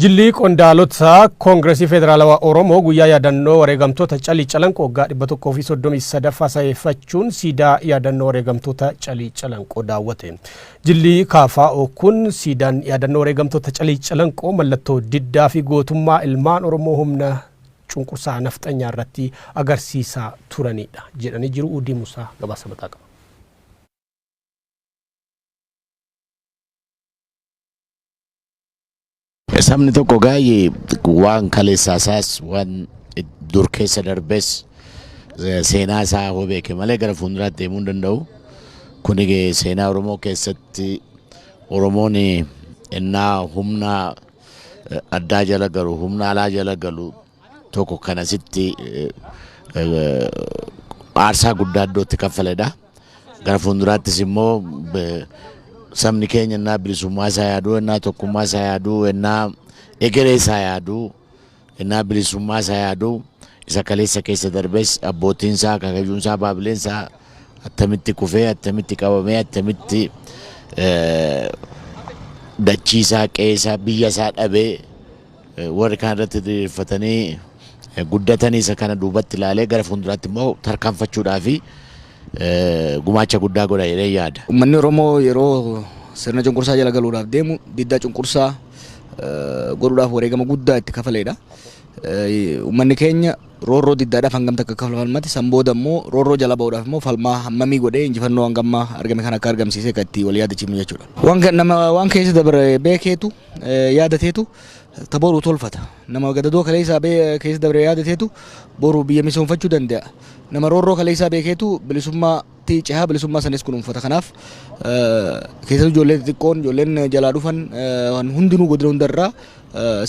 Jilli qondaalota Koongireesii Federaalawaa Oromoo guyyaa yaadannoo wareegamtoota Calii Calanqoo waggaa 133 saayeffachuun siidaa yaadannoo wareegamtoota Calii Calanqoo daawwate. Jilli KFO kun siidaan yaadannoo wareegamtoota Calii Calanqoo mallattoo diddaa fi gootummaa ilmaan Oromoo humna cunqursaa nafxanyaa irratti agarsiisaa turanidha jedhanii jiru. Udii Musaa gabaasa mataa qaba. Sabni tokko gaayee waan kaleessaasaas waan dur keessa darbes seenaa isaa hoo beeke malee gara fuulduraatti deemuu hin danda'u. Kun seenaa Oromoo keessatti Oromoon innaa humna addaa jala galu, humna alaa jala galu tokko kanasitti aarsaa guddaa iddootti kaffaledha. Gara fuulduraattis immoo sabni keenya innaa bilisummaa isaa yaaduu, innaa tokkummaa isaa yaaduu, innaa egeree isaa yaaduu, innaa bilisummaa isaa yaaduu, isa kaleessa keessa darbes abbootiin isaa, akaakayyuun isaa, baabileen isaa attamitti kufee, attamitti qabamee, attamitti dachii isaa, qe'ee isaa, biyya isaa dhabee warri kaan irratti diriirfatanii guddatanii isa kana duubatti ilaalee gara fuulduraatti immoo tarkaanfachuudhaa fi gumaacha guddaa godha jedhee yaada. Uummanni Oromoo yeroo sirna cunqursaa jala galuudhaaf deemu diddaa cunqursaa godhuudhaaf wareegama guddaa itti kafaledha. Uummanni keenya roorroo diddaadhaaf hangam takka falmate san booda immoo roorroo jala ba'uudhaaf immoo falmaa hammamii godhee injifannoo hangammaa argame kan akka argamsiisee kan itti wal yaadachiifnu jechuudha. Waan keessa dabre beekeetu yaadateetu tabooruu tolfata. Nama gadadoo kaleessaa keessa dabre yaadateetu boruu biyya misoomfachuu danda'a. Nama roorroo kaleessaa beekeetu bilisummaatti cehaa bilisummaa sanis kunuunfata. Kanaaf keessatti ijoollee xixiqqoon ijoolleen jalaa dhufan hundinuu godina hundarraa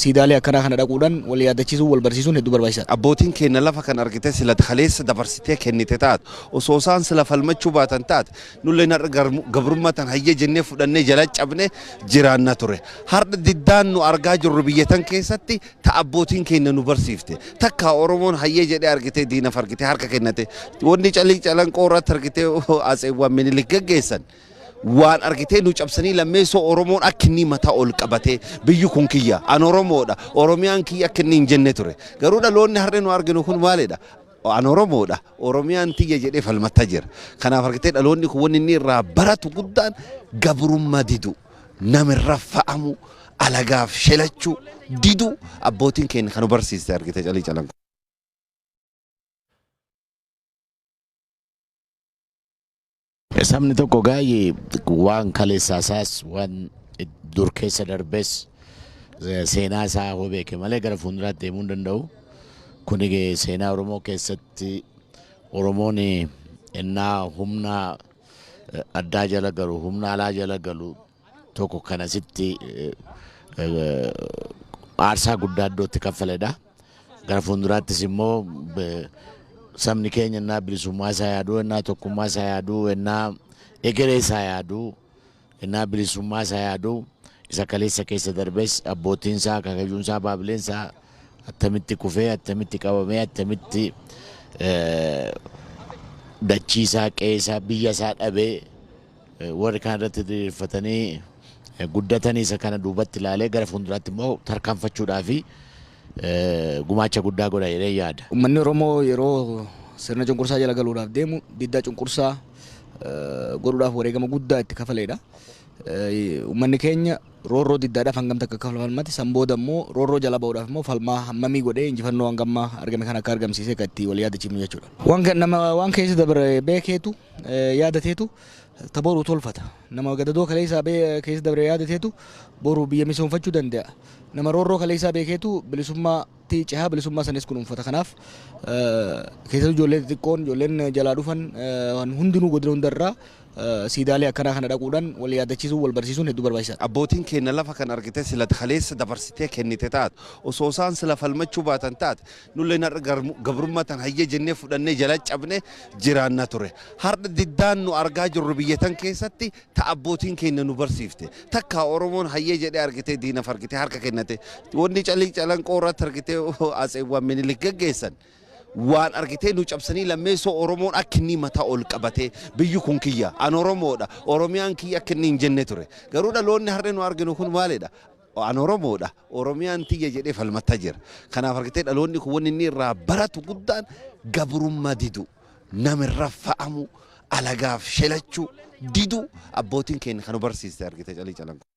siidaalee akkanaa kana dhaquudhaan wal yaadachiisuu wal barsiisuun hedduu barbaachisaadha. Abbootiin keenya lafa kan argite sila kaleessa dabarsitee kennite taatu osoo isaan sila falmachuu baatan taate nullee gabrummaatan hayya jennee fudhannee jala cabne jiraanna ture. Har'a diddaan nu argaa jirru biyyatan keessatti ta abbootiin keenya nu barsiifte. Takka Oromoon hayya jedhee argite diinaf argite harka kennate. Wanni Calii Calanqoo irratti argite Atseewwan Minilik gaggeessan. Waan argitee nu cabsanii lammeessoo Oromoon akka inni mataa ol qabatee biyyi kun kiyya an Oromoodha Oromiyaan kiyya akka inni hin jenne ture. Garuu dhaloonni har'ee nu arginu kun maalidha? An Oromoodha Oromiyaan tiyya jedhee falmataa jira. Kanaaf argitee dhaloonni kun wanni inni irraa baratu guddaan gabrummaa didu, namirra fa'amu, alagaaf shelachuu didu abbootiin keenya kan nu barsiiste argitee Calii Calanqoo. Sabni tokko gaayee waan kaleessaasaas waan dur keessa darbes seenaa isaa hoo beeke malee gara fuulduraatti deemuu hin danda'u. Kun seenaa Oromoo keessatti Oromoon innaa humna addaa jala galu, humna alaa jala galu tokko kanasitti aarsaa guddaa iddootti kaffaledha. Gara fuulduraattis immoo sabni keenya innaa bilisummaa isaa yaaduu, innaa tokkummaa isaa yaaduu, innaa egeree isaa yaaduu, innaa bilisummaa isaa yaaduu, isa kaleessa keessa darbes abbootiin isaa, akaakayyuun isaa, baabileen isaa attamitti kufee, attamitti qabamee, attamitti dachii isaa, qe'ee isaa, biyya isaa dhabee warri kaan irratti diriirfatanii guddatanii isa kana duubatti ilaalee gara fuulduraatti immoo tarkaanfachuudhaa fi gumaacha guddaa godha jedhee yaada. Uummanni Oromoo yeroo sirna cunqursaa jala galuudhaaf deemu diddaa cunqursaa godhuudhaaf wareegama guddaa itti kafaledha. Uummanni keenya roorroo diddaadhaaf hangam takka falmate san booda immoo roorroo jala ba'uudhaaf immoo falmaa hammamii godhee injifannoo hangammaa argame kan akka argamsiisee kan itti wal yaadachiifnu jechuudha. Waan keessa dabre beekeetu yaadateetu tabooruu tolfata. Nama gadadoo kaleessaa keessa dabre yaadateetu boruu biyya misoomfachuu danda'a. Nama roorroo kaleessaa beekeetu bilisummaatti cehaa bilisummaa sanis kunuunfata. Kanaaf keessatti ijoollee xixiqqoon ijoolleen jalaa dhufan hundinuu godina hundarraa siidaalee akkanaa kana dhaquudhaan wal yaadachiisuu wal barsiisuun hedduu barbaachisaadha. Abbootiin keenya lafa kan argite sila kaleessa dabarsitee kennite taatu osoo isaan sila falmachuu baatan taate nullee gabrummaatan hayya jennee fudhannee jala cabne jiraanna ture. Har'a diddaan nu argaa jirru biyyatan keessatti ta abbootiin keenya nu barsiifte. Takka Oromoon hayya jedhee argite diinaf argite harka kennate. Wanni Calii Calanqoo irratti argite Atseewwan Minilik gaggeessan. waan argitee nu cabsanii lammeessoo Oromoon akka inni mataa ol qabatee biyyi kun kiyya an Oromoodha Oromiyaan kiyya akka inni hin jenne ture garuu dhaloonni har'ee nu arginu kun maalidha an Oromoodha. Oromiyaan tiyya jedhee falmataa jira. Kanaaf argitee dhaloonni kun wanni inni irraa baratu guddaan gabrummaa didu namirra fa'amu alagaaf shelachuu didu abbootiin keenya kan barsiiste argite calii calanqoo.